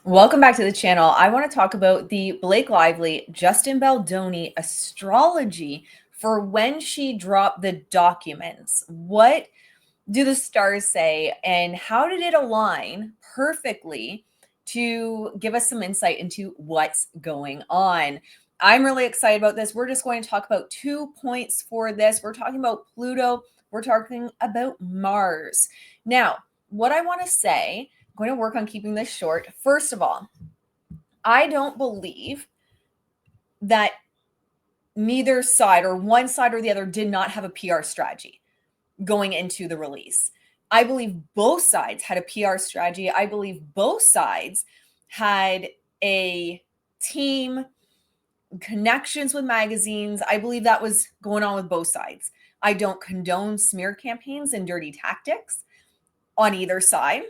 Welcome back to the channel. I want to talk about the Blake Lively, Justin Baldoni astrology for when she dropped the documents. What do the stars say, and how did it align perfectly to give us some insight into what's going on? I'm really excited about this. We're just going to talk about 2 points for this. We're talking about Pluto, we're talking about Mars. Now, what I want to say, I'm going to work on keeping this short. First of all, I don't believe that neither side or one side or the other did not have a PR strategy going into the release. I believe both sides had a PR strategy. I believe both sides had a team, connections with magazines. I believe that was going on with both sides. I don't condone smear campaigns and dirty tactics on either side.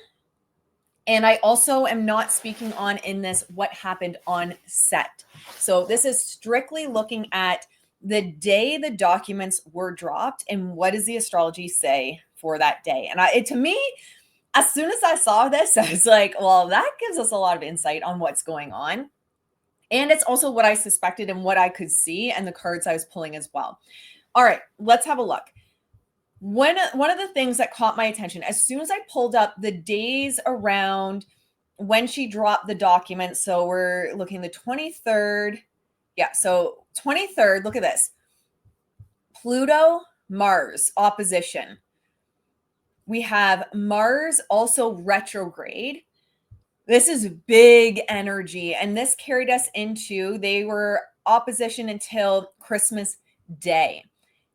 And I also am not speaking on in this what happened on set. So this is strictly looking at the day the documents were dropped and what does the astrology say for that day. And to me, as soon as I saw this, I was like, well, that gives us a lot of insight on what's going on. And it's also what I suspected and what I could see and the cards I was pulling as well. All right, let's have a look. One of the things that caught my attention, as soon as I pulled up the days around when she dropped the document, so we're looking the 23rd. Yeah, so 23rd, look at this. Pluto, Mars, opposition. We have Mars also retrograde. This is big energy, and this carried us into, they were opposition until Christmas Day.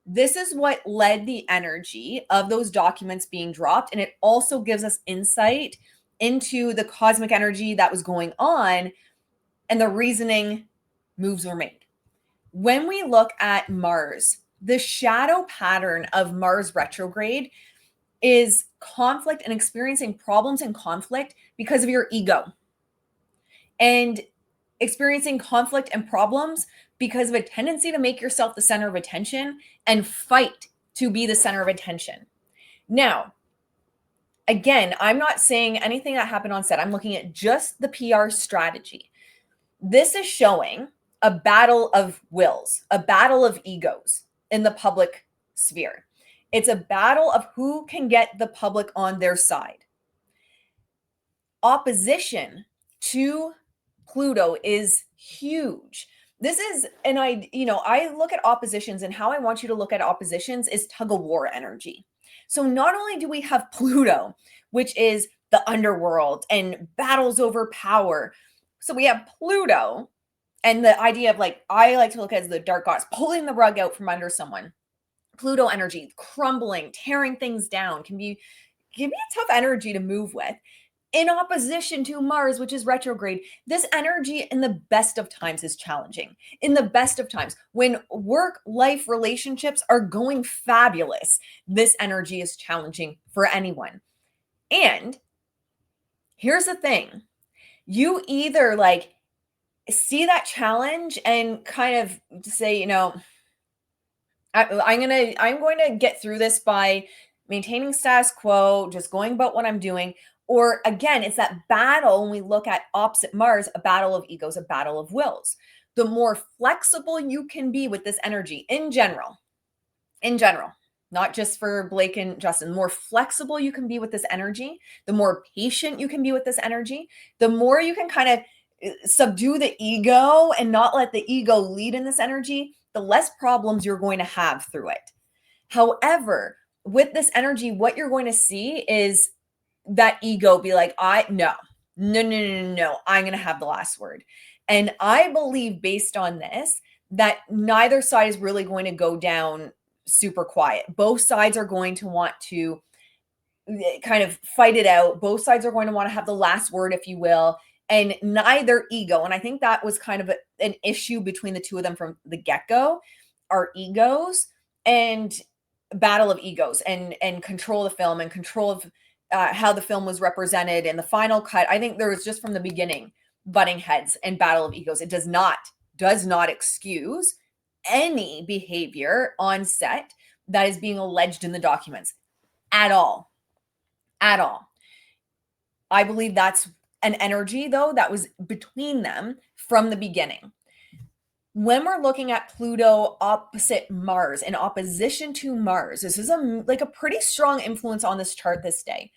This is what led the energy of those documents being dropped. And it also gives us insight into the cosmic energy that was going on and the reasoning moves were made. When we look at Mars, the shadow pattern of Mars retrograde is conflict and experiencing problems and conflict because of your ego. And experiencing conflict and problems because of a tendency to make yourself the center of attention and fight to be the center of attention. Now, again, I'm not saying anything that happened on set. I'm looking at just the PR strategy. This is showing a battle of wills, a battle of egos in the public sphere. It's a battle of who can get the public on their side. Opposition to Pluto is huge. This is, and I look at oppositions, and how I want you to look at oppositions is tug of war energy. So not only do we have Pluto, which is the underworld and battles over power. So we have Pluto and the idea of, like, I like to look at as the dark gods pulling the rug out from under someone. Pluto energy, crumbling, tearing things down, can be a tough energy to move with, in opposition to Mars, which is retrograde. This energy in the best of times is challenging. In the best of times, when work, life, relationships are going fabulous, this energy is challenging for anyone. And here's the thing. You either like see that challenge and kind of say, I'm going to get through this by maintaining status quo, just going about what I'm doing. Or again, it's that battle when we look at opposite Mars, a battle of egos, a battle of wills. The more flexible you can be with this energy in general, not just for Blake and Justin, the more flexible you can be with this energy, the more patient you can be with this energy, the more you can kind of subdue the ego and not let the ego lead in this energy, the less problems you're going to have through it. However, with this energy, what you're going to see is that ego be like, no, I'm going to have the last word. And I believe, based on this, that neither side is really going to go down super quiet. Both sides are going to want to kind of fight it out. Both sides are going to want to have the last word, if you will. And neither ego, and I think that was kind of an issue between the two of them from the get-go, are egos and battle of egos and control the film and control of how the film was represented in the final cut. I think there was, just from the beginning, butting heads and battle of egos. It does not excuse any behavior on set that is being alleged in the documents at all. I believe that's an energy though that was between them from the beginning. When we're looking at Pluto opposite Mars, in opposition to Mars, this is like a pretty strong influence on this chart this day.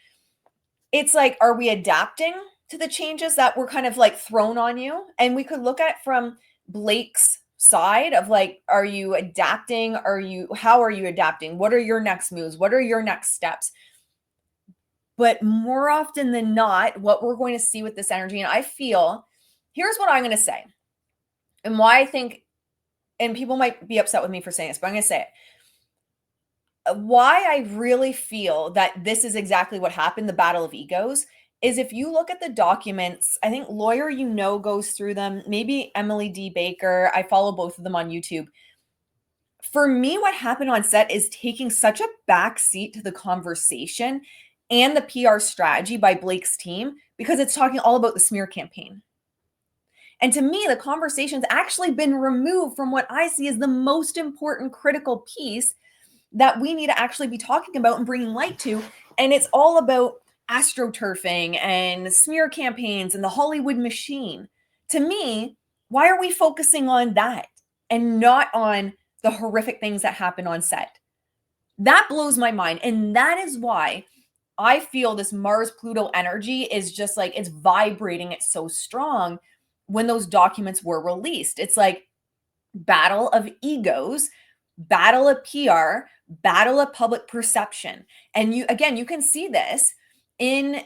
It's like, are we adapting to the changes that were kind of like thrown on you? And we could look at from Blake's side of like, are you adapting? How are you adapting? What are your next moves? What are your next steps? But more often than not, what we're going to see with this energy, and I feel, here's what I'm going to say, and why I think, and people might be upset with me for saying this, but I'm going to say it. Why I really feel that this is exactly what happened, the battle of egos, is if you look at the documents, I think Lawyer goes through them, maybe Emily D. Baker. I follow both of them on YouTube. For me, what happened on set is taking such a back seat to the conversation and the PR strategy by Blake's team, because it's talking all about the smear campaign. And to me, the conversation's actually been removed from what I see as the most important critical piece that we need to actually be talking about and bringing light to. And it's all about astroturfing and smear campaigns and the Hollywood machine. To me, why are we focusing on that and not on the horrific things that happen on set? That blows my mind. And that is why I feel this Mars Pluto energy is just like, it's vibrating, it's so strong when those documents were released. It's like battle of egos, battle of PR, battle of public perception. And you can see this in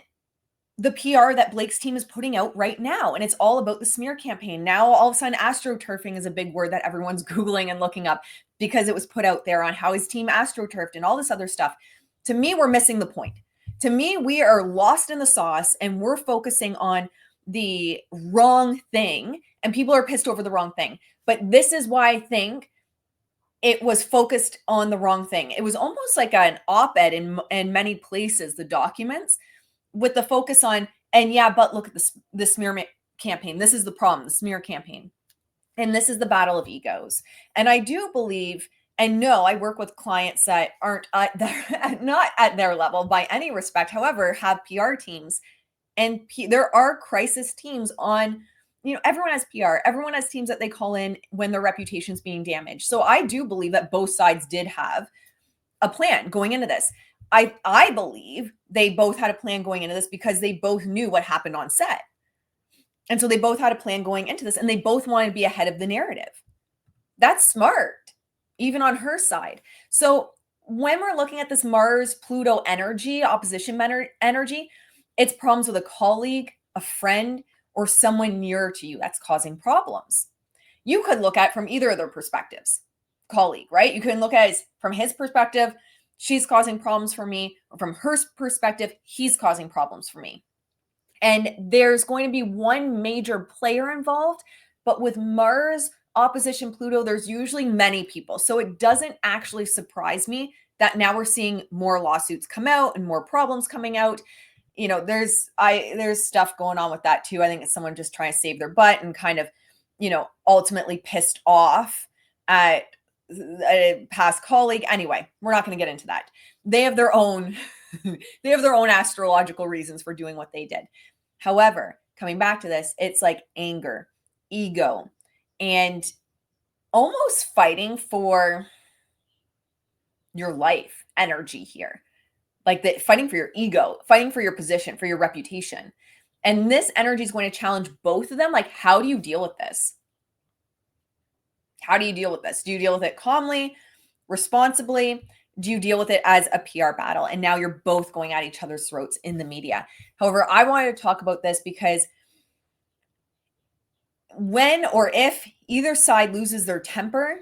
the PR that Blake's team is putting out right now. And it's all about the smear campaign. Now, all of a sudden, astroturfing is a big word that everyone's Googling and looking up because it was put out there on how his team astroturfed and all this other stuff. To me, we're missing the point. To me, we are lost in the sauce and we're focusing on the wrong thing, and people are pissed over the wrong thing. But this is why I think it was focused on the wrong thing. It was almost like an op-ed in many places, the documents, with the focus on, and yeah, but look at the smear campaign. This is the problem, the smear campaign. And this is the battle of egos. And I do believe, and no, I work with clients that aren't not at their level by any respect, however, have PR teams. And there are crisis teams on, everyone has PR. Everyone has teams that they call in when their reputation's being damaged. So I do believe that both sides did have a plan going into this. I believe they both had a plan going into this because they both knew what happened on set. And so they both had a plan going into this and they both wanted to be ahead of the narrative. That's smart, even on her side. So when we're looking at this Mars Pluto energy, opposition energy, it's problems with a colleague, a friend, or someone near to you that's causing problems. You could look at it from either of their perspectives. Colleague, right? You can look at it from his perspective, she's causing problems for me, or from her perspective, he's causing problems for me. And there's going to be one major player involved, but with Mars opposition Pluto, there's usually many people. So it doesn't actually surprise me that now we're seeing more lawsuits come out and more problems coming out. There's stuff going on with that too. I think it's someone just trying to save their butt and kind of, ultimately pissed off at a past colleague. Anyway, we're not going to get into that. They have their own astrological reasons for doing what they did. However, coming back to this, it's like anger, ego, and almost fighting for your life energy here. Like fighting for your ego, fighting for your position, for your reputation. And this energy is going to challenge both of them. Like, how do you deal with this? How do you deal with this? Do you deal with it calmly, responsibly? Do you deal with it as a PR battle? And now you're both going at each other's throats in the media. However, I wanted to talk about this because when or if either side loses their temper,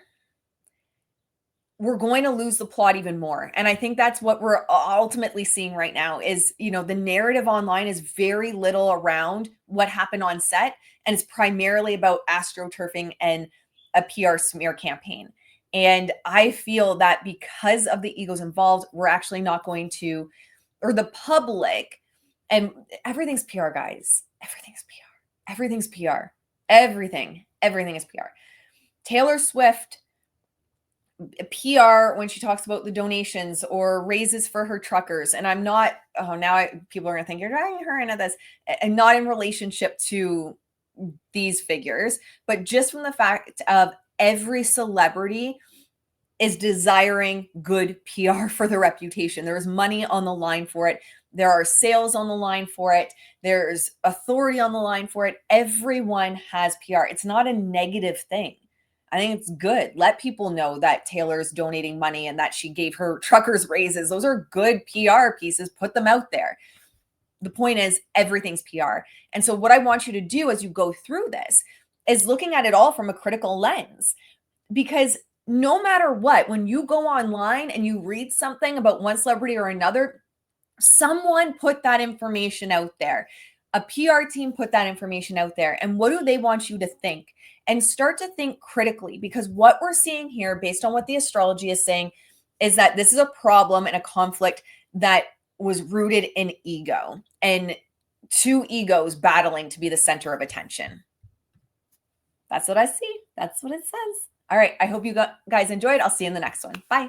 we're going to lose the plot even more. And I think that's what we're ultimately seeing right now is, the narrative online is very little around what happened on set. And it's primarily about astroturfing and a PR smear campaign. And I feel that because of the egos involved, we're actually not going to, or the public, and everything's PR, guys. Everything's PR. Everything's PR. Everything is PR. Taylor Swift PR when she talks about the donations or raises for her truckers. And I'm not, oh, now people are going to think you're dragging her into this, and not in relationship to these figures, but just from the fact of every celebrity is desiring good PR for their reputation. There's money on the line for it. There are sales on the line for it. There's authority on the line for it. Everyone has PR. It's not a negative thing. I think it's good. Let people know that Taylor's donating money and that she gave her truckers raises. Those are good PR pieces. Put them out there. The point is, everything's PR. And so, what I want you to do as you go through this is looking at it all from a critical lens, because no matter what, when you go online and you read something about one celebrity or another, someone put that information out there. A PR team put that information out there. And what do they want you to think? And start to think critically, because what we're seeing here, based on what the astrology is saying, is that this is a problem and a conflict that was rooted in ego and two egos battling to be the center of attention. That's what I see. That's what it says. All right. I hope you guys enjoyed. I'll see you in the next one. Bye.